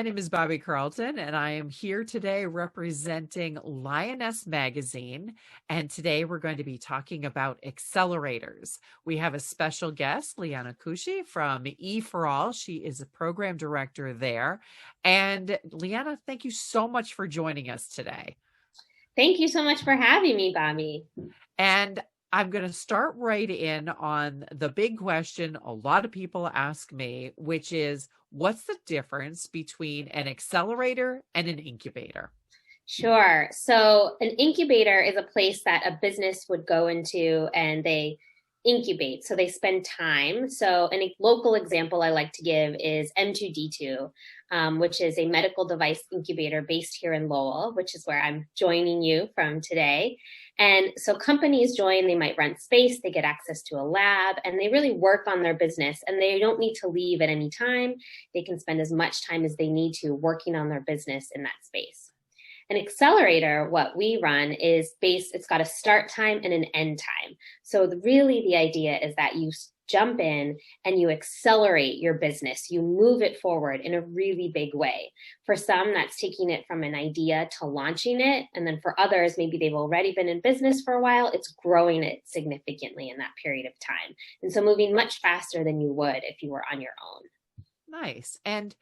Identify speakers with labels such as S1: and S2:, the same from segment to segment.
S1: name is Bobby Carlton, and I am here today representing Lioness magazine. And today we're going to be talking about accelerators. We have a special guest, Lianna Kushi from EForAll. She is a program director there. And Lianna, thank you so much for joining us today.
S2: Thank you so much for having me, Bobby.
S1: And I'm going to start right in on the big question a lot of people ask me, which is, what's the difference between an accelerator and an incubator?
S2: Sure. So an incubator is a place that a business would go into and they incubate. So they spend time. So a local example I like to give is M2D2, which is a medical device incubator based here in Lowell, which is where I'm joining you from today. And so companies join, they might rent space, they get access to a lab, and they really work on their business, and they don't need to leave at any time. They can spend as much time as they need to working on their business in that space. An accelerator, what we run is it's got a start time and an end time. So really the idea is that you jump in and you accelerate your business. You move it forward in a really big way. For some, that's taking it from an idea to launching it. And then for others, maybe they've already been in business for a while, it's growing it significantly in that period of time. And so moving much faster than you would if you were on your own.
S1: Nice. And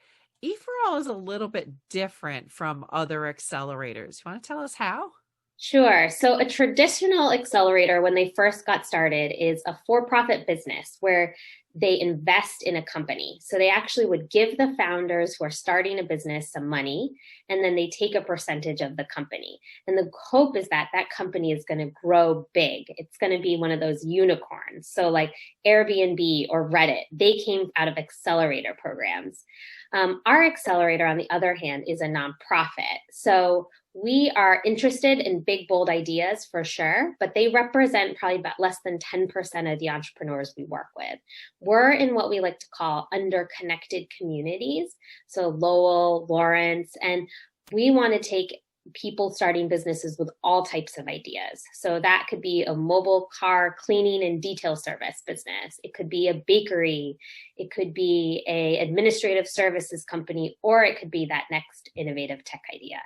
S1: EForAll is a little bit different from other accelerators. You want to tell us how?
S2: Sure. So a traditional accelerator, when they first got started, is a for-profit business where they invest in a company. So they actually would give the founders who are starting a business some money, and then they take a percentage of the company. And the hope is that that company is going to grow big. It's going to be one of those unicorns. So like Airbnb or Reddit, they came out of accelerator programs. Our accelerator, on the other hand, is a nonprofit. So we are interested in big, bold ideas for sure, but they represent probably about less than 10% of the entrepreneurs we work with. We're in what we like to call underconnected communities. So Lowell-Lawrence, and we want to take people starting businesses with all types of ideas. So that could be a mobile car cleaning and detail service business. It could be a bakery. It could be a administrative services company, or it could be that next innovative tech idea.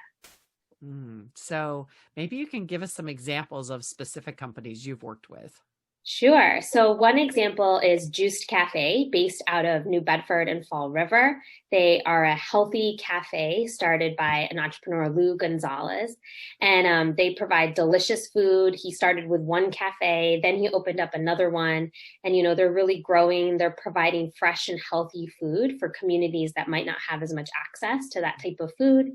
S1: So maybe you can give us some examples of specific companies you've worked with.
S2: Sure. So one example is Juiced Cafe, based out of New Bedford and Fall River. They are a healthy cafe started by an entrepreneur, Lou Gonzalez, and they provide delicious food. He started with one cafe, then he opened up another one, and they're really growing. They're providing fresh and healthy food for communities that might not have as much access to that type of food.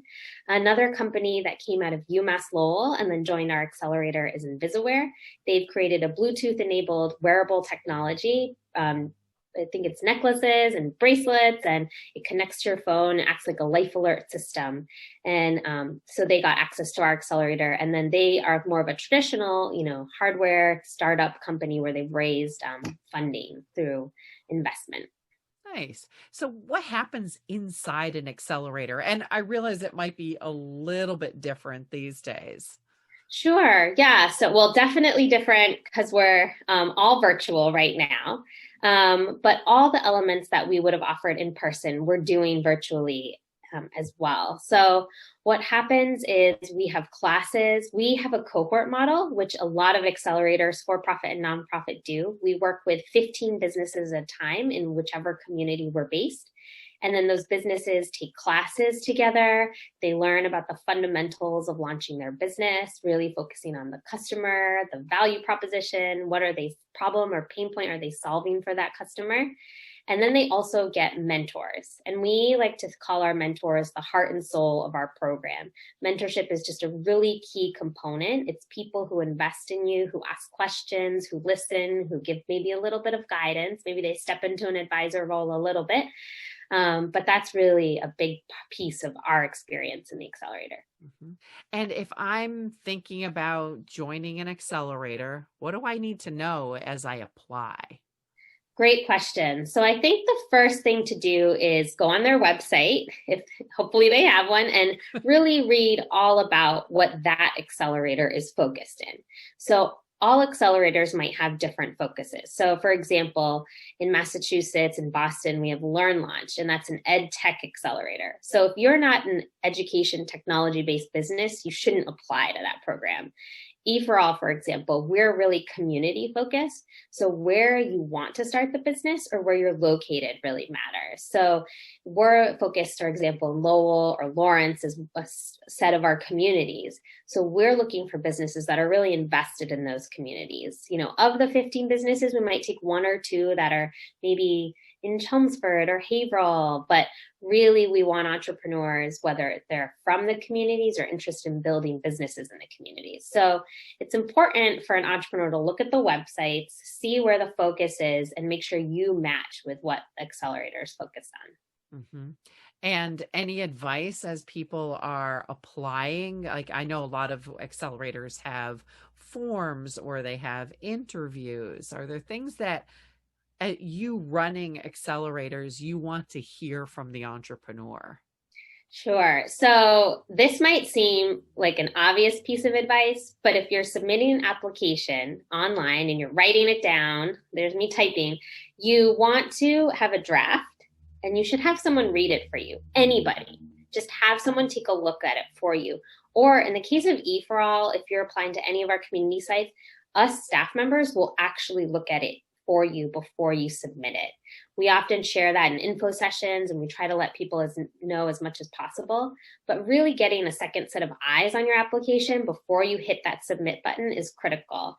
S2: Another company that came out of UMass Lowell and then joined our accelerator is Invisaware. They've created a Bluetooth-enabled wearable technology. I think it's necklaces and bracelets, and it connects to your phone, acts like a life alert system. And so they got access to our accelerator. And then they are more of a traditional, hardware startup company where they've raised funding through investment.
S1: Nice. So what happens inside an accelerator? And I realize it might be a little bit different these days.
S2: Sure. Yeah. So, well, definitely different because we're all virtual right now. But all the elements that we would have offered in person, we're doing virtually as well. So what happens is we have classes. We have a cohort model, which a lot of accelerators, for-profit and nonprofit, do. We work with 15 businesses at a time in whichever community we're based. And then those businesses take classes together. They learn about the fundamentals of launching their business, really focusing on the customer, the value proposition, what are they problem or pain point are they solving for that customer? And then they also get mentors. And we like to call our mentors the heart and soul of our program. Mentorship is just a really key component. It's people who invest in you, who ask questions, who listen, who give maybe a little bit of guidance. Maybe they step into an advisor role a little bit. But that's really a big piece of our experience in the accelerator.
S1: Mm-hmm. And if I'm thinking about joining an accelerator, what do I need to know as I apply?
S2: Great question. So I think the first thing to do is go on their website, if hopefully they have one, and really read all about what that accelerator is focused in. So all accelerators might have different focuses. So for example, in Massachusetts and Boston, we have Learn Launch, and that's an ed tech accelerator. So if you're not an education technology-based business, you shouldn't apply to that program. EForAll, for example, we're really community focused. So where you want to start the business or where you're located really matters. So we're focused, for example, in Lowell or Lawrence is a set of our communities. So we're looking for businesses that are really invested in those communities. You know, of the 15 businesses, we might take one or two that are maybe in Chelmsford or Haverhill, but really we want entrepreneurs, whether they're from the communities or interested in building businesses in the communities. So it's important for an entrepreneur to look at the websites, see where the focus is, and make sure you match with what accelerators focus on.
S1: Mm-hmm. And any advice as people are applying? Like, I know a lot of accelerators have forms or they have interviews. Are there things that you running accelerators, you want to hear from the entrepreneur?
S2: Sure. So this might seem like an obvious piece of advice, but if you're submitting an application online and you're writing it down, there's me typing, you want to have a draft and you should have someone read it for you. Anybody. Just have someone take a look at it for you. Or in the case of EForAll, if you're applying to any of our community sites, us staff members will actually look at it for you before you submit it. We often share that in info sessions and we try to let people know as much as possible, but really getting a second set of eyes on your application before you hit that submit button is critical.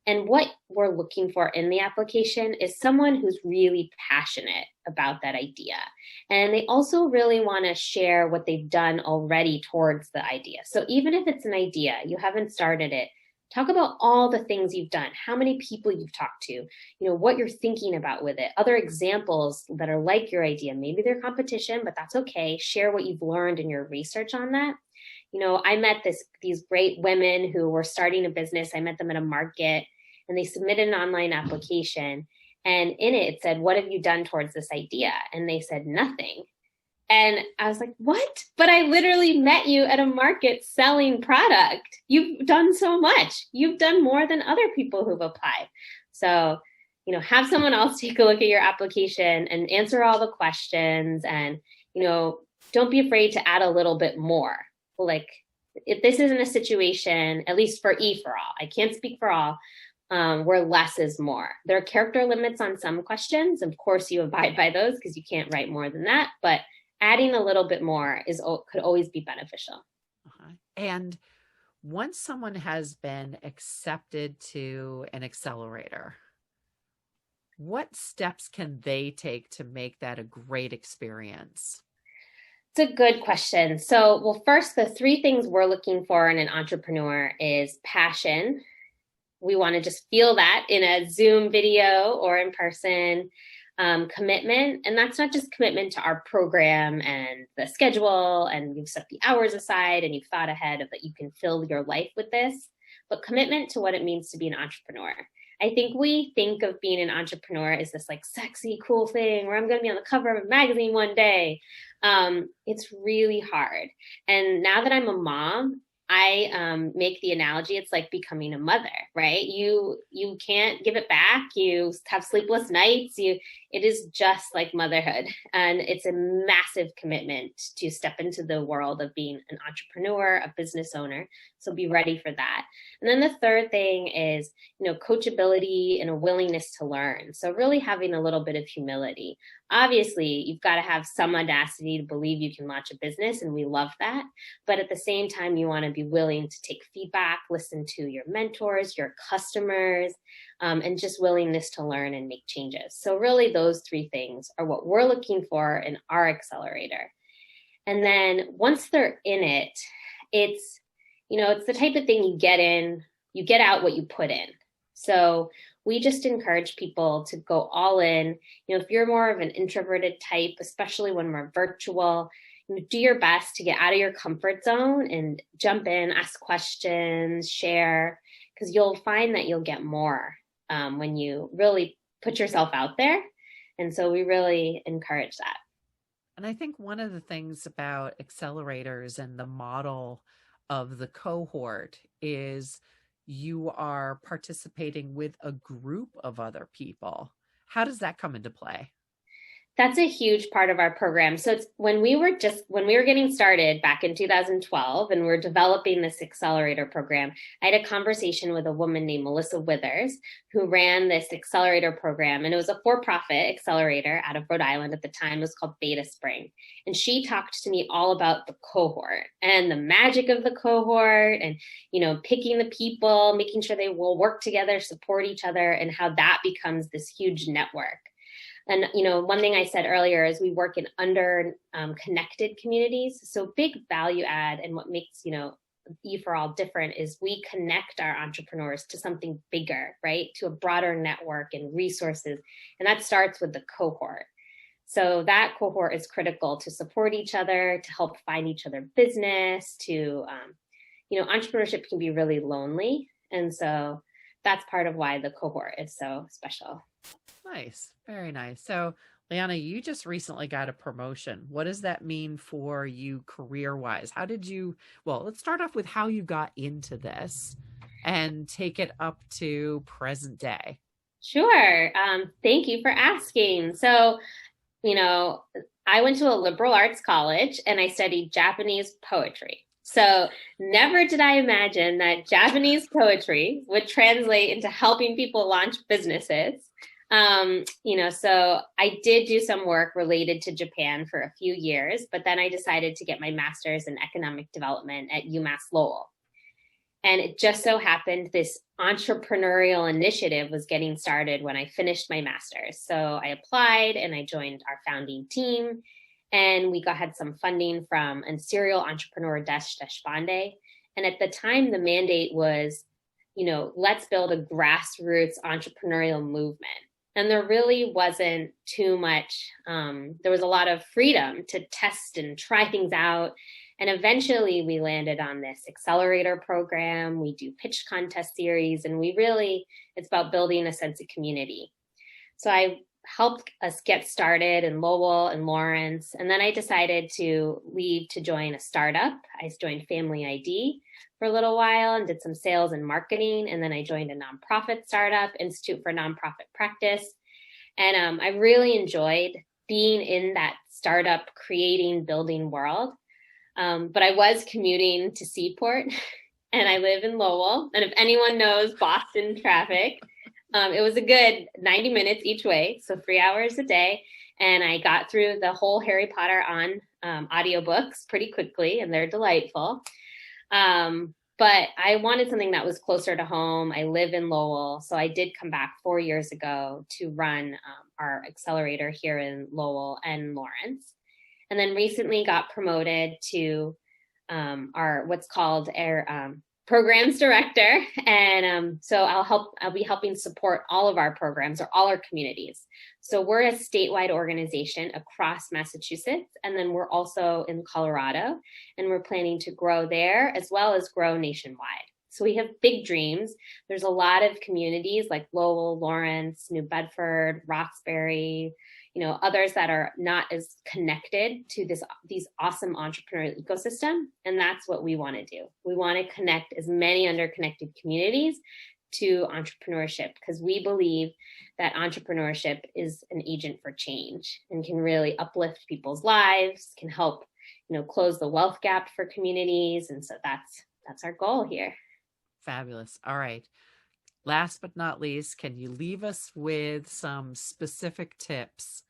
S2: And what we're looking for in the application is someone who's really passionate about that idea. And they also really want to share what they've done already towards the idea. So even if it's an idea, you haven't started it, talk about all the things you've done, how many people you've talked to, what you're thinking about with it, other examples that are like your idea. Maybe they're competition, but that's okay. Share what you've learned in your research on that. I met these great women who were starting a business. I met them at a market and they submitted an online application. And in it said, what have you done towards this idea? And they said, nothing. And I was like, what? But I literally met you at a market selling product. You've done so much. You've done more than other people who've applied. So, have someone else take a look at your application and answer all the questions. And, don't be afraid to add a little bit more. Like, if this isn't a situation, at least for EForAll, I can't speak for all, where less is more. There are character limits on some questions. Of course, you abide by those because you can't write more than that. But adding a little bit more could always be beneficial.
S1: Uh-huh. And once someone has been accepted to an accelerator, what steps can they take to make that a great experience?
S2: It's a good question. So, well, first, the three things we're looking for in an entrepreneur is passion. We want to just feel that in a Zoom video or in person. Commitment, and that's not just commitment to our program and the schedule, and you've set the hours aside and you've thought ahead of that you can fill your life with this, but commitment to what it means to be an entrepreneur. I think we think of being an entrepreneur as this like sexy, cool thing where I'm going to be on the cover of a magazine one day. It's really hard. And now that I'm a mom, I make the analogy, it's like becoming a mother, right? You can't give it back. You have sleepless nights. It is just like motherhood. And it's a massive commitment to step into the world of being an entrepreneur, a business owner. So be ready for that. And then the third thing is, coachability and a willingness to learn. So really having a little bit of humility. Obviously, you've got to have some audacity to believe you can launch a business, and we love that. But at the same time, you want to be willing to take feedback, listen to your mentors, your customers, and just willingness to learn and make changes. So really, those three things are what we're looking for in our accelerator. And then once they're in it, it's the type of thing you get in, you get out what you put in. So we just encourage people to go all in. If you're more of an introverted type, especially when we're virtual, do your best to get out of your comfort zone and jump in, ask questions, share, because you'll find that you'll get more when you really put yourself out there. And so we really encourage that.
S1: And I think one of the things about accelerators and the model of the cohort is you are participating with a group of other people. How does that come into play?
S2: That's a huge part of our program. So it's when we were getting started back in 2012 and we're developing this accelerator program, I had a conversation with a woman named Melissa Withers who ran this accelerator program. And it was a for-profit accelerator out of Rhode Island at the time. It was called Beta Spring. And she talked to me all about the cohort and the magic of the cohort and, picking the people, making sure they will work together, support each other, and how that becomes this huge network. And, one thing I said earlier is we work in connected communities. So big value add, and what makes, EForAll different is we connect our entrepreneurs to something bigger, right? To a broader network and resources. And that starts with the cohort. So that cohort is critical to support each other, to help find each other business, entrepreneurship can be really lonely. And so that's part of why the cohort is so special.
S1: Nice. Very nice. So, Liana, you just recently got a promotion. What does that mean for you career-wise? Let's start off with how you got into this and take it up to present day.
S2: Sure. Thank you for asking. So, I went to a liberal arts college and I studied Japanese poetry. So never did I imagine that Japanese poetry would translate into helping people launch businesses. So I did do some work related to Japan for a few years, but then I decided to get my master's in economic development at UMass Lowell. And it just so happened this entrepreneurial initiative was getting started when I finished my master's. So I applied and I joined our founding team, and we had some funding from a serial entrepreneur, Deshpande. And at the time, the mandate was, let's build a grassroots entrepreneurial movement. And there really wasn't too much, there was a lot of freedom to test and try things out. And eventually we landed on this accelerator program. We do pitch contest series, and it's about building a sense of community. So I helped us get started in Lowell and Lawrence. And then I decided to leave to join a startup. I joined Family ID for a little while and did some sales and marketing. And then I joined a nonprofit startup, Institute for Nonprofit Practice. And I really enjoyed being in that startup, building world. But I was commuting to Seaport and I live in Lowell. And if anyone knows Boston traffic, it was a good 90 minutes each way, so 3 hours a day. And I got through the whole Harry Potter on audiobooks pretty quickly, and they're delightful. But I wanted something that was closer to home. I live in Lowell, so I did come back 4 years ago to run our accelerator here in Lowell and Lawrence. And then recently got promoted to our what's called our programs director. And so I'll be helping support all of our programs or all our communities. So we're a statewide organization across Massachusetts. And then we're also in Colorado, and we're planning to grow there as well as grow nationwide. So we have big dreams. There's a lot of communities like Lowell, Lawrence, New Bedford, Roxbury, others that are not as connected to these awesome entrepreneurial ecosystem. And that's what we want to do. We want to connect as many underconnected communities to entrepreneurship, because we believe that entrepreneurship is an agent for change and can really uplift people's lives, can help, close the wealth gap for communities. And so that's our goal here.
S1: Fabulous. All right. Last but not least, can you leave us with some specific tips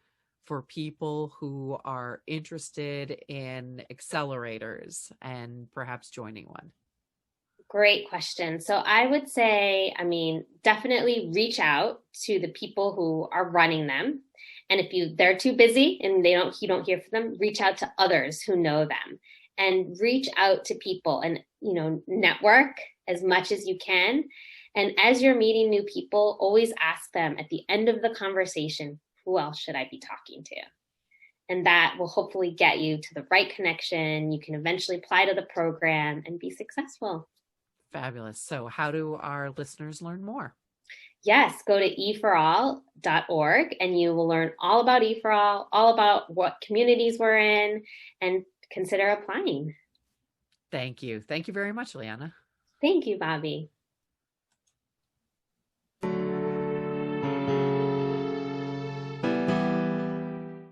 S1: for people who are interested in accelerators and perhaps joining one?
S2: Great question. So I would say, definitely reach out to the people who are running them. And if they're too busy and you don't hear from them, reach out to others who know them, and reach out to people and, network as much as you can. And as you're meeting new people, always ask them at the end of the conversation, who else should I be talking to? And that will hopefully get you to the right connection. You can eventually apply to the program and be successful.
S1: Fabulous. So how do our listeners learn more?
S2: Yes, go to EForAll.org and you will learn all about EForAll, all about what communities we're in, and consider applying.
S1: Thank you. Thank you very much, Liana.
S2: Thank you, Bobby.